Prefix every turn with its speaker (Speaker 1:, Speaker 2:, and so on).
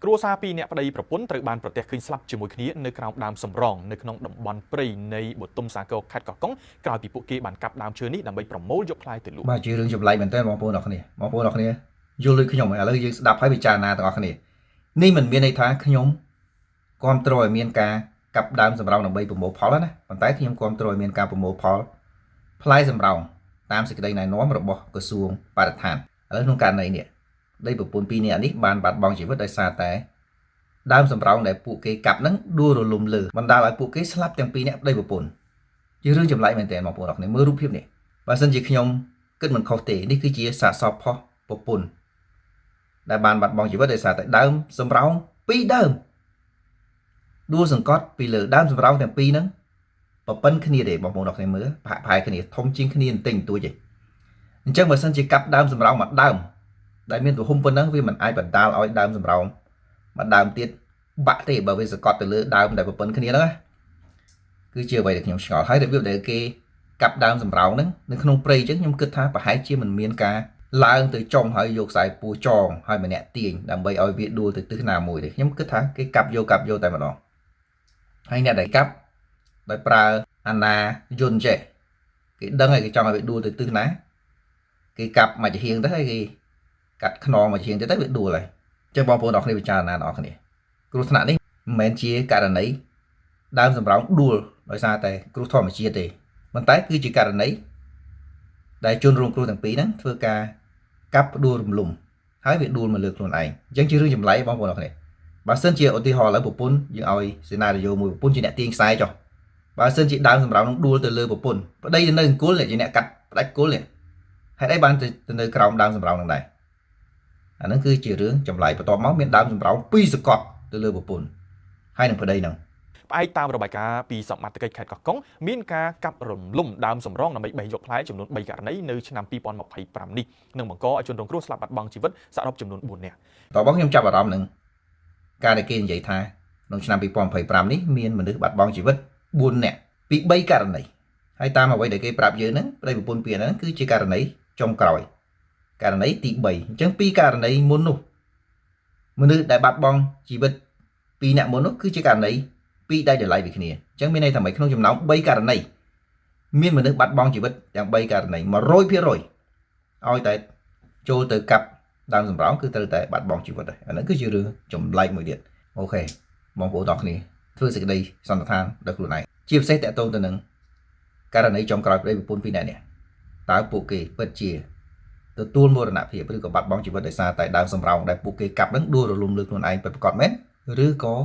Speaker 1: គ្រួសារពីរអ្នកប្តីប្រពន្ធត្រូវបានប្រទះឃើញស្លាប់ជាមួយគ្នានៅក្រោមដើមសំរងនៅក្នុងតំបន់ព្រៃនៃបទុមសាគរខេត្តកោះកុងក្រោយពីពួកគេបានកាប់ដើមឈើនេះដើម្បីប្រមូលយកផ្លែទៅលក់
Speaker 2: បាទជារឿងចម្លែកមែនទែនបងប្អូនអរគ្នាយល់ដូចខ្ញុំឥឡូវយើងស្ដាប់ហើយពិចារណាទាំងអស់គ្នានេះមិនមានន័យថាខ្ញុំគ្រប់គ្រងឲ្យមានការកាប់ដើមសម្រោងដើម្បីប្រមូលផលណាប៉ុន្តែខ្ញុំគ្រប់គ្រងឲ្យមានការប្រមូលផលផ្លែសម្រោងតាមសេចក្តីណែនាំរបស់ក្រសួងបរិស្ថានឥឡូវក្នុងករណីនេះដីប្រពន្ធពីរនាក់នេះបានបាត់បង់ជីវិតដោយសារតែដើមសម្រោងដែលពួកគេកាប់ហ្នឹងដួលរលំលើបណ្ដាលឲ្យពួកគេស្លាប់ទាំងពីរនាក់ដីប្រពន្ធជារឿងចម្លែកមែនទែនបងប្អូនអរគ្នាមើលរូបភាពនេះបើសិនជាខ្ញុំគិតមិនខុសទេនេះគឺជាសាកសពផុសប្រពន្ធដែលបានបាត់បង់ជីវិតដោយសារតែដើមសម្រោងពីរដើមដួលសង្កត់ពីលើដើមសម្រោងទាំងពីរហ្នឹងប្រពន្ធគ្នាទេបងប្អូនអរគ្នាមើលប្រហែលគ្នាធំជាងគ្នាបន្តិចបន្តួចទេអញ្ចឹងបើសិនជាកាប់ដើមសម្រោងមួយដើមដែលមានទំហំប៉ុណ្ណឹងវាមិនអាចបណ្ដាលឲ្យដើមសម្រោងមួយដើមទៀតបាក់ទេបើវាសង្កត់ទៅលើដើមដែលប្រពន្ធគ្នាហ្នឹងគឺជាអ្វីដែលខ្ញុំឆ្ងល់ហើយរបៀបដែលគេកាប់ដើមសម្រោងហ្នឹងនៅក្នុងព្រៃអញ្ចឹងខ្ញុំគិតថាប្រហែលជាមិនមានការឡើងទៅចុងហើយយកខ្សែពួរចងហើយម្នាក់ទាញដើម្បីឲ្យវាដួលទៅទិសណាមួយទេខ្ញុំគិតថាគេកាប់យកតែម្ដងហើយអ្នកដែលកាប់ដោយប្រើអាណាយន្តចេះគេដឹងហើយគេចង់ឲ្យវាដួលទៅទិសណាគេកាប់មួយជាហៀងទៅហើយគេកាត់ខ្នងមួយជាហៀងទៅវាដួលហើយអញ្ចឹងបងប្អូនអរគ្នាពិចារណាអរគ្នាគ្រោះថ្នាក់នេះមិនមែនជាករណីដើមសម្រោងដួលដោយសារតែគ្រោះធម្មជាតិទេប៉ុន្តែគឺជាករណីដែលជនរងគ្រោះទាំងពីរហ្នឹងធ្វើការកាប់ផ្ដួលរំលំហើយវាដួលមកលើខ្លួនឯងអញ្ចឹងជារឿងចម្លែកបងប្អូនអរគ្នាបើសិនជាឧទាហរណ៍ឥឡូវប្រពន្ធយើងឲ្យសេណារីយ៉ូមួយប្រពន្ធជាអ្នកទាញខ្សែចុះបើសិនជាដើមសម្រោងនឹងដួលទៅលើប្រពន្ធប្តីនៅអង្គុលជាអ្នកកាត់ផ្ដាច់គល់នេះហេតុអីបានទៅនៅក្រោមដើមសម្រោងនឹងដែរអាហ្នឹងគឺជារឿងចម្លែកបន្ទាប់មកមានដើមសម្រោងពីរសកត់ទៅលើប្រពន្ធហើយនឹងប្តីហ្នឹង
Speaker 1: ផ្អែកតាមរបាយការណ៍ពីសមត្ថកិច្ចខេត្តកោះកុងមានការកាប់រំលំដើមសម្រងដើម្បីបេះយកផ្លែចំនួន3ករណីនៅឆ្នាំ2025នេះនឹងបង្កឲ្យជនរងគ្រោះស្លាប់បាត់បង់ជីវិតសរុបចំនួន4នាក់
Speaker 2: តើបងខ្ញុំចាប់អារម្មណ៍នឹងការដែលគេនិយាយថាក្នុងឆ្នាំ2025នេះមានមនុស្សបាត់បង់ជីវិត4នាក់ពី3ករណីហើយតាមអ្វីដែលគេប្រាប់យើងហ្នឹងប្តីប្រពន្ធពីហ្នឹងគឺជាករណីចុងក្រោយករណីទី3អញ្ចឹង2ករណីមុននោះមនុស្សដែលបាត់បង់ជីវិត2នាក់មុននោះគឺជាករណី2ដែលតម្លៃពីគ្នាអញ្ចឹងមានន័យថាក្នុងចំណោម3ករណីមានមនុស្សបាត់បង់ជីវិតទាំង3ករណី 100% ឲ្យតែចូលទៅកាប់ដើមសម្រោងគឺត្រូវតែបាត់បង់ជីវិតហើយអាហ្នឹងគឺជារឿងចម្លែកមួយទៀតអូខេបងប្អូនទាំងគ្នាធ្វើសេចក្តីសន្និដ្ឋានដល់ខ្លួនឯងជាពិសេសតកតងទៅនឹងករណីចុងក្រោយប្តីប្រពន្ធពីរនាក់នេះតើពួកគេពិតជាទទួលមរណភាពឬក៏បាត់បង់ជីវិតដោយសារតែដើមសម្រោងដែលពួកគេកាប់ហ្នឹងដួលរលំលើខ្លួនឯងពិតប្រាកដមែនឬក៏